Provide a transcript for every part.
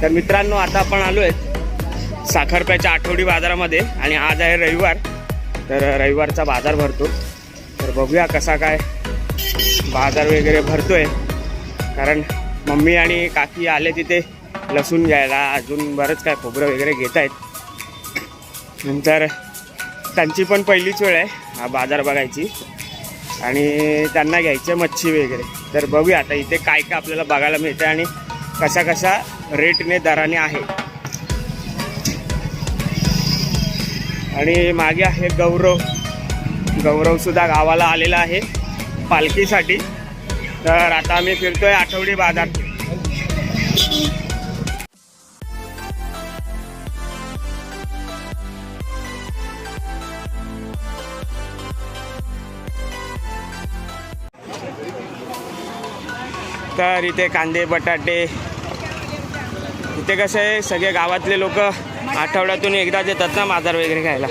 तर मित्रांनो, आता आपण आलो आहे साखरप्याच्या आठवडी बाजारामध्ये आणि आज आहे रविवार. तर रविवारचा बाजार भरतो. तर बघूया कसा काय बाजार वगैरे भरतोय. कारण मम्मी आणि काकी आले तिथे लसूण घ्यायला, अजून बरंच काय खोबरं वगैरे घेत आहेत. नंतर त्यांची पण पहिलीच वेळ आहे हा बाजार बघायची आणि त्यांना घ्यायचं मच्छी वगैरे. तर बघूया आता इथे काय काय आपल्याला बघायला मिळतं आणि कशा कशा रेटने दराने आहे. आणि मागे आहे गौरवसुद्धा गावाला आलेला आहे पालखीसाठी. तर आता आम्ही फिरतोय आठवडी बाजार. तर इथे कांदे बटाटे, इथे कसं आहे सगळे गावातले लोक आठवड्यातून एकदाच येतात ना बाजार वगैरे घ्यायला.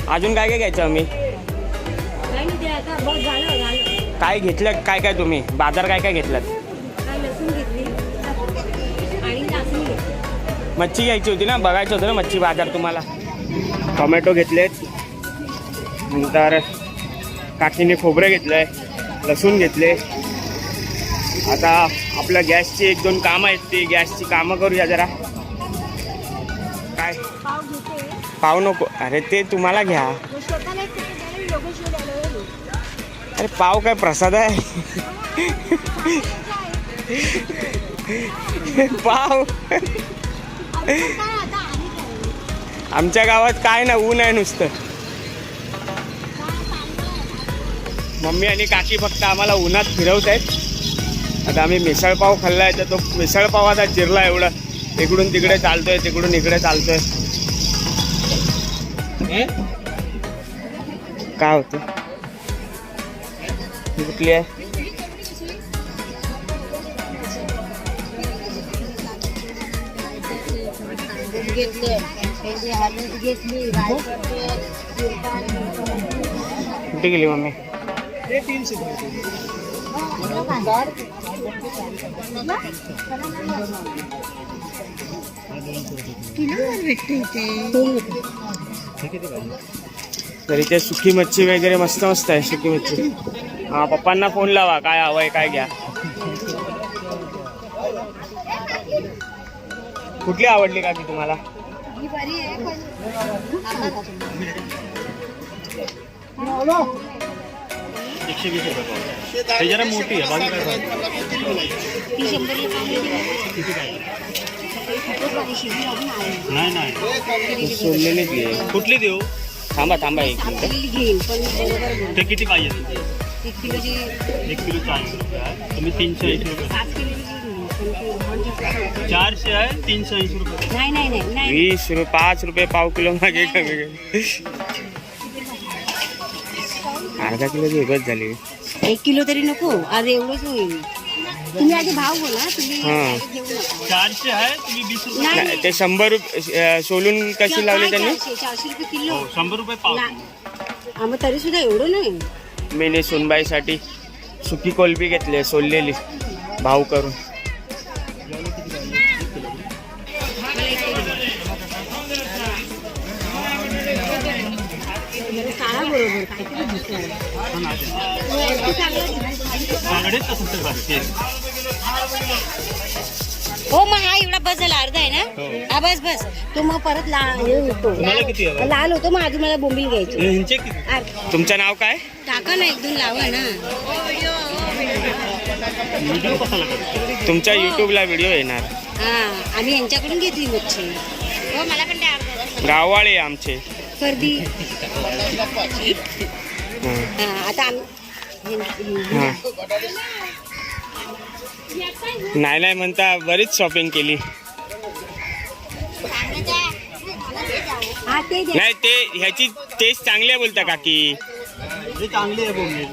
अजून काय काय घ्यायचं आम्ही? काय घेतलं? काय काय तुम्ही बाजार काय काय घेतलात? मच्छी घ्यायची होती ना, बघायचं होतं ना मच्छी बाजार तुम्हाला. टोमॅटो घेतलेत, नंतर काकीने खोबरं घेतलंय, लसूण घेतले. आता आपल्या गॅसची एक दोन कामं आहेत, ती गॅसची कामं करूया जरा. काय पाव नको? अरे ते तुम्हाला घ्या. अरे पाव काय प्रसाद आहे? पाव आमच्या गावात काय ना, ऊन आहे नुसतं. मम्मी आणि काकी फक्त आम्हाला उन्हात फिरवत आहेत. आता आम्ही मिसळपाव खाल्लाय, तर तो मिसळपाव आता चिरला एवढं. इकडून तिकडे चालतोय, तिकडून इकडे चालतोय. काय होतं? कुठली आहे? कुठे गेली मम्मी? तर इथे सुकी मच्छी वगैरे मस्त मस्त आहे. सुकी मच्छी. हा, पप्पांना फोन लावा, काय हवंय काय घ्या. कुठली आवडली का की तुम्हाला? जरा मोठी आहे. नाही नाही सोडलेली घे. कुठली देऊ? थांबा एक मिनिट. ते किती पाहिजे? 1 किलो 40 रुपये आहे. तुम्ही 380 रुपये. 400 आहे, 380 रुपये. नाही 20 रुपये, 5 रुपये पाव किलो मागे कमी गेले. अर्धा किलो बस झाली. 1 किलो तरी नको, आज एवढंच होईल. तुम्ही आधी भाव बोला. तुम्ही 400 आहे, तुम्ही 20 रुपये. नाही, ते 100 रुपये सोलून कशी लावली त्यांनी? 400 रुपये किलो. 100 रुपये पाव. मग तरी सुद्धा एवढं नाही. मी सुनबाईसाठी सुकी कोलबी घेतली, सोललेली भाव करून. हो, मग हा एवढा बस झाला, अर्धा आहे ना. हा बस तो मग परत लाल होतो. मग अजून मला बोंबील घ्यायची. तुमचं नाव काय? टाका ना, 1-2 लावा ना. तुमच्या युट्यूबला व्हिडिओ येणार. हा, आम्ही यांच्याकडून घेतली मच्छी. हो, मला पण द्या. गाववाळे आमचे कर्दी. आता नाही म्हणता बरीच शॉपिंग केली. नाही ते ह्याची टेस्ट चांगली आहे बोलता काकी. चांगली आहे बोंबील.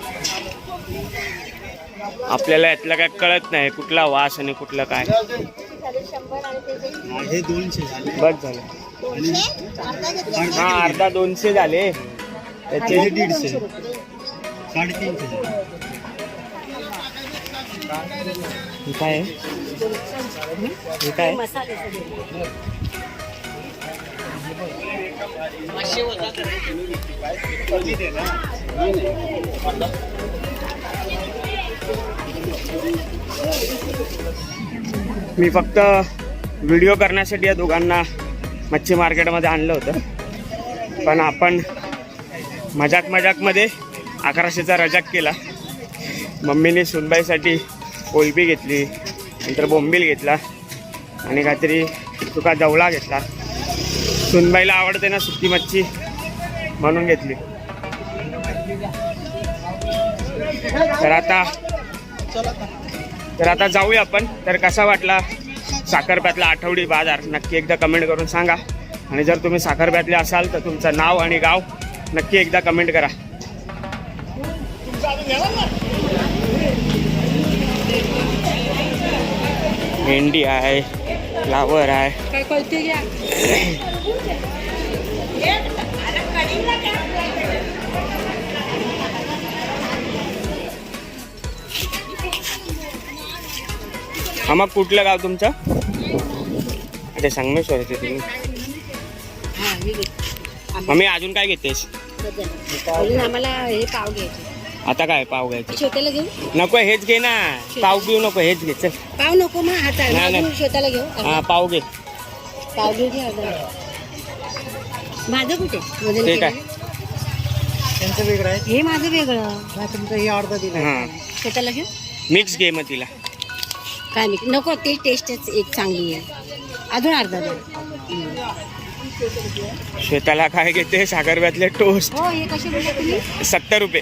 आपल्याला यातलं काय कळत नाही कुठला वास आणि कुठलं काय. झाले 100 आणि त्याचे हे 200 झाले. बस झालं. 200 हा अर्धा 200 झाले त्याचे. हे 150. 350 झाले. हे काय आहे? हे काय आहे? मसाले सगळे. मी फक्त व्हिडिओ करण्यासाठी या दोघांना मच्छी मार्केटमध्ये आणलं होतं, पण आपण मजाकमध्ये 1100चा रजाक केला. मम्मीने सुनबाईसाठी कोलबी घेतली, नंतर बोंबील घेतला आणि काहीतरी तुका जवळा घेतला. सुनबाईला आवडते ना सुकी मच्छी म्हणून घेतली. तर आता जाऊया आपण. तर कसा वाटला साखरप्यातला आठवडी बाजार नक्की एकदा कमेंट करून सांगा. आणि जर तुम्ही साखरप्यातले असाल तर तुमचं नाव आणि गाव नक्की एकदा कमेंट करा. भेंडी आहे, फ्लावर आहे. काय कळते घ्या. हा मग कुठलं गाव तुमचं? अच्छा संगमेश्वरचे तुम्ही. हा हे घे. मम्मी अजून काय घेतेस? अजून आम्हाला हे पाव घ्यायचे. आता काय पाव घ्यायचे? छोट्याला घेऊ. नको हेच घे ना. पाव घेऊ नको, हेच घे. चल पाव नको मग हाता नाही, नाही. छोट्याला घेऊ. हा पाव घे. पाव घेऊ घे अर्धा. माझं कुठे वजन ते काय? केलेलं? त्यांचं वेगळं आहे. हे माझं वेगळं. नाही तुमचं हे अर्धा दिलं. हां छोट्याला घेऊ. मिक्स घे मग तिला. काय नाही नको, ते टेस्टच एक चांगली आहे. अजून अर्धा द्या. शेताला काय घेते? साखरप्यातले टोस्ट हो हे कसे बोलता तुम्ही? 70 रुपये.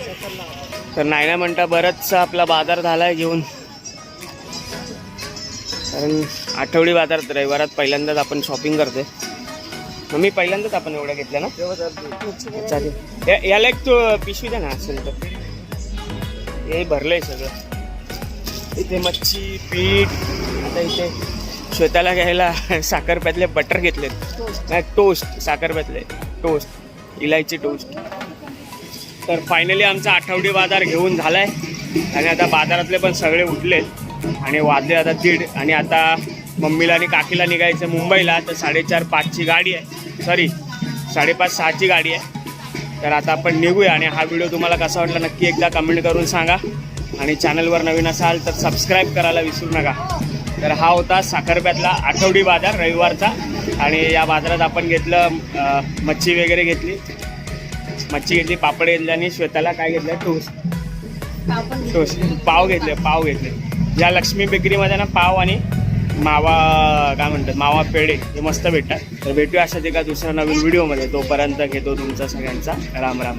तर नाही ना म्हणता बरंचसा आपला बाजार झाला आहे घेऊन. कारण आठवडी बाजारात रविवारात पहिल्यांदाच आपण शॉपिंग करते. मग मी पहिल्यांदाच आपण एवढं घेतलं ना. चालेल. याला एक तो पिशवी द्या ना असेल तर. हे भरलंय सगळं. इथे मच्छी पीठ. आता इथे श्वेताला घ्यायला साखरप्यातले बटर घेतलेत. नाही टोस्ट, साखरप्यातले टोस्ट, इलायची टोस्ट. तर फायनली आमचा आठवडी बाजार घेऊन झाला आहे. आणि आता बाजारातले पण सगळे उठलेत आणि वाजले आता 1:30. आणि आता मम्मीला आणि काकीला निघायचं मुंबईला. तर 4:30-5ची गाडी आहे. सॉरी 5:30-6ची गाडी आहे. तर आता आपण निघूया. आणि हा व्हिडिओ तुम्हाला कसा वाटला नक्की एकदा कमेंट करून सांगा. आणि चॅनलवर नवीन असाल तर सबस्क्राईब करायला विसरू नका. तर हा होता साखरप्यातला आठवडी बाजार रविवारचा. आणि या बाजारात आपण घेतलं मच्छी वगैरे घेतली. मच्छी घेतली, पापड घेतले आणि श्वेताला काय घेतलं? टोस्ट पाव घेतले. या लक्ष्मी बेकरीमध्ये ना पाव आणि मावा काय म्हणतात मावा पेढे हे मस्त भेटतात. तर भेटूया अशाच एका दुसऱ्या नवीन व्हिडिओमध्ये. तोपर्यंत घेतो तुमचा सगळ्यांचा राम राम.